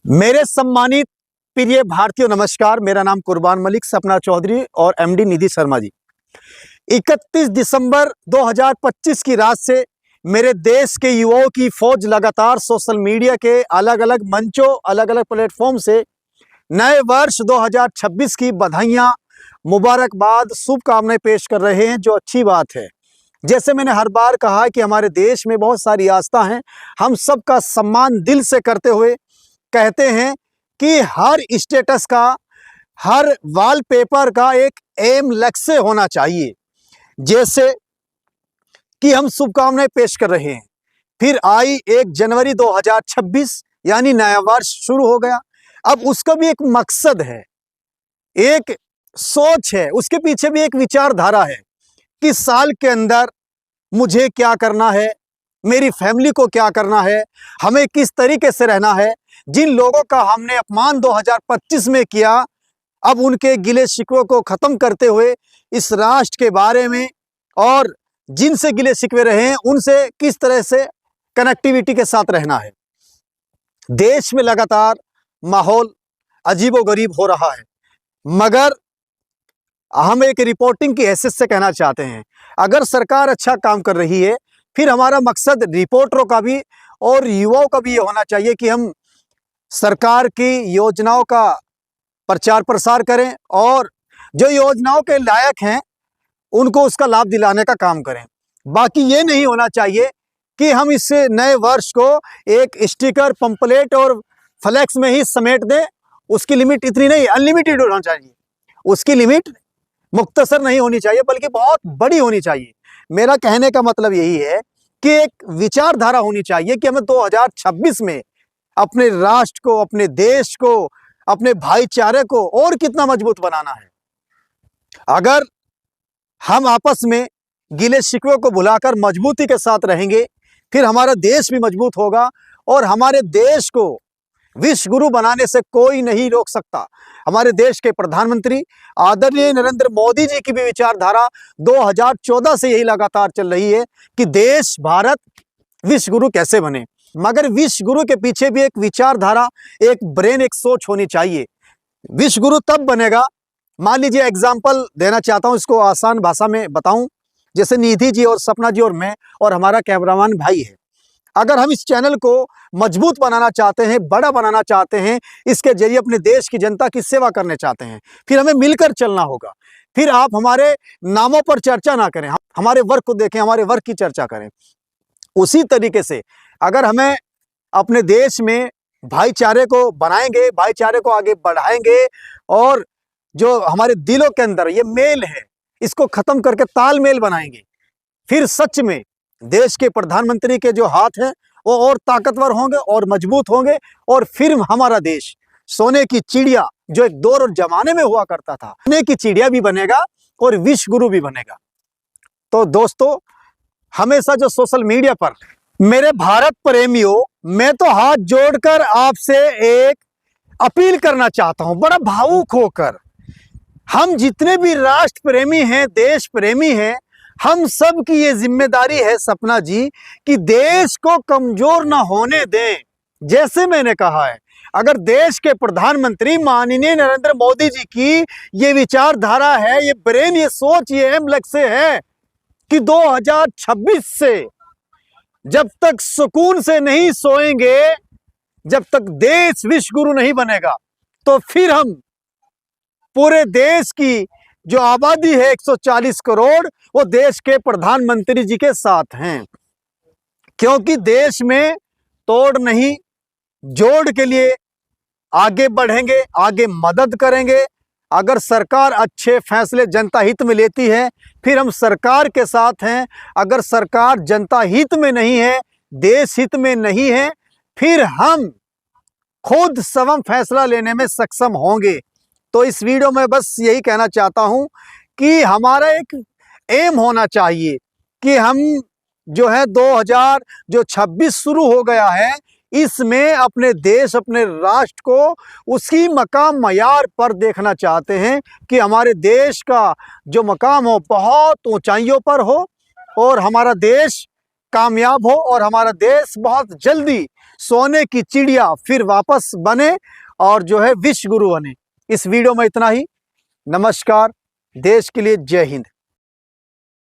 मेरे सम्मानित प्रिय भारतीयों, नमस्कार। मेरा नाम कुर्बान मलिक, सपना चौधरी और एमडी निधि शर्मा जी। 31 दिसंबर 2025 की रात से मेरे देश के युवाओं की फौज लगातार सोशल मीडिया के अलग अलग मंचों, अलग अलग प्लेटफॉर्म से नए वर्ष 2026 की बधाइयाँ, मुबारकबाद, शुभकामनाएं पेश कर रहे हैं, जो अच्छी बात है। जैसे मैंने हर बार कहा कि हमारे देश में बहुत सारी आस्था हैं, हम सबका सम्मान दिल से करते हुए कहते हैं कि हर स्टेटस का, हर वॉलपेपर का एक एम लक्ष्य होना चाहिए। जैसे कि हम शुभकामनाएं पेश कर रहे हैं, फिर आई 1 जनवरी 2026 यानी नया वर्ष शुरू हो गया। अब उसका भी एक मकसद है, एक सोच है, उसके पीछे भी एक विचारधारा है कि साल के अंदर मुझे क्या करना है, मेरी फैमिली को क्या करना है, हमें किस तरीके से रहना है। जिन लोगों का हमने अपमान 2025 में किया, अब उनके गिले शिकवों को खत्म करते हुए इस राष्ट्र के बारे में और जिनसे गिले शिकवे रहे हैं उनसे किस तरह से कनेक्टिविटी के साथ रहना है। देश में लगातार माहौल अजीबोगरीब हो रहा है, मगर हम एक रिपोर्टिंग की हैसियत से कहना चाहते हैं, अगर सरकार अच्छा काम कर रही है, फिर हमारा मकसद रिपोर्टरों का भी और युवाओं का भी ये होना चाहिए कि हम सरकार की योजनाओं का प्रचार प्रसार करें और जो योजनाओं के लायक हैं उनको उसका लाभ दिलाने का काम करें। बाकी ये नहीं होना चाहिए कि हम इस नए वर्ष को एक स्टिकर, पंपलेट और फ्लैक्स में ही समेट दें। उसकी लिमिट इतनी नहीं, अनलिमिटेड होना चाहिए। उसकी लिमिट मुख्तसर नहीं होनी चाहिए, बल्कि बहुत बड़ी होनी चाहिए। मेरा कहने का मतलब यही है कि एक विचारधारा होनी चाहिए कि हमें 2026 में अपने राष्ट्र को, अपने देश को, अपने भाईचारे को और कितना मजबूत बनाना है। अगर हम आपस में गिले शिकवे को भुलाकर मजबूती के साथ रहेंगे, फिर हमारा देश भी मजबूत होगा और हमारे देश को विश्व गुरु बनाने से कोई नहीं रोक सकता। हमारे देश के प्रधानमंत्री आदरणीय नरेंद्र मोदी जी की भी विचारधारा 2014 से यही लगातार चल रही है कि देश, भारत विश्व गुरु कैसे बने। मगर विश्व गुरु के पीछे भी एक विचारधारा, एक ब्रेन, एक सोच होनी चाहिए। विश्व गुरु तब बनेगा, मान लीजिए एग्जाम्पल देना चाहता हूं, इसको आसान भाषा में बताऊं। जैसे निधि जी और सपना जी और मैं और हमारा कैमरामैन भाई है, अगर हम इस चैनल को मजबूत बनाना चाहते हैं, बड़ा बनाना चाहते हैं, इसके जरिए अपने देश की जनता की सेवा करने चाहते हैं, फिर हमें मिलकर चलना होगा। फिर आप हमारे नामों पर चर्चा ना करें, हमारे वर्क को देखें, हमारे वर्क की चर्चा करें। उसी तरीके से अगर हमें अपने देश में भाईचारे को बनाएंगे, भाईचारे को आगे बढ़ाएंगे और जो हमारे दिलों के अंदर ये मेल है, इसको खत्म करके तालमेल बनाएंगे, फिर सच में देश के प्रधानमंत्री के जो हाथ हैं वो और ताकतवर होंगे और मजबूत होंगे और फिर हमारा देश सोने की चिड़िया, जो एक दौर और जमाने में हुआ करता था, सोने की चिड़िया भी बनेगा और विश्व गुरु भी बनेगा। तो दोस्तों, हमेशा जो सोशल मीडिया पर मेरे भारत प्रेमियों, मैं तो हाथ जोड़कर आपसे एक अपील करना चाहता हूं, बड़ा भावुक होकर। हम जितने भी राष्ट्र प्रेमी हैं, देश प्रेमी हैं, हम सब की ये जिम्मेदारी है सपना जी कि देश को कमजोर ना होने दें। जैसे मैंने कहा है, अगर देश के प्रधानमंत्री माननीय नरेंद्र मोदी जी की ये विचारधारा है, ये ब्रेन, ये सोच, ये एम लक्ष्य है कि 2026 से जब तक सुकून से नहीं सोएंगे, जब तक देश विश्व गुरु नहीं बनेगा, तो फिर हम पूरे देश की जो आबादी है 140 करोड़, वो देश के प्रधानमंत्री जी के साथ हैं। क्योंकि देश में तोड़ नहीं, जोड़ के लिए आगे बढ़ेंगे, आगे मदद करेंगे। अगर सरकार अच्छे फैसले जनता हित में लेती है, फिर हम सरकार के साथ हैं। अगर सरकार जनता हित में नहीं है, देश हित में नहीं है, फिर हम खुद स्वयं फैसला लेने में सक्षम होंगे। तो इस वीडियो में बस यही कहना चाहता हूं कि हमारा एक एम होना चाहिए कि हम जो है 2026 शुरू हो गया है, इसमें अपने देश, अपने राष्ट्र को उसकी मकाम मयार पर देखना चाहते हैं कि हमारे देश का जो मकाम हो बहुत ऊंचाइयों पर हो और हमारा देश कामयाब हो और हमारा देश बहुत जल्दी सोने की चिड़िया फिर वापस बने और जो है विश्व गुरु बने। इस वीडियो में इतना ही। नमस्कार। देश के लिए जय हिंद।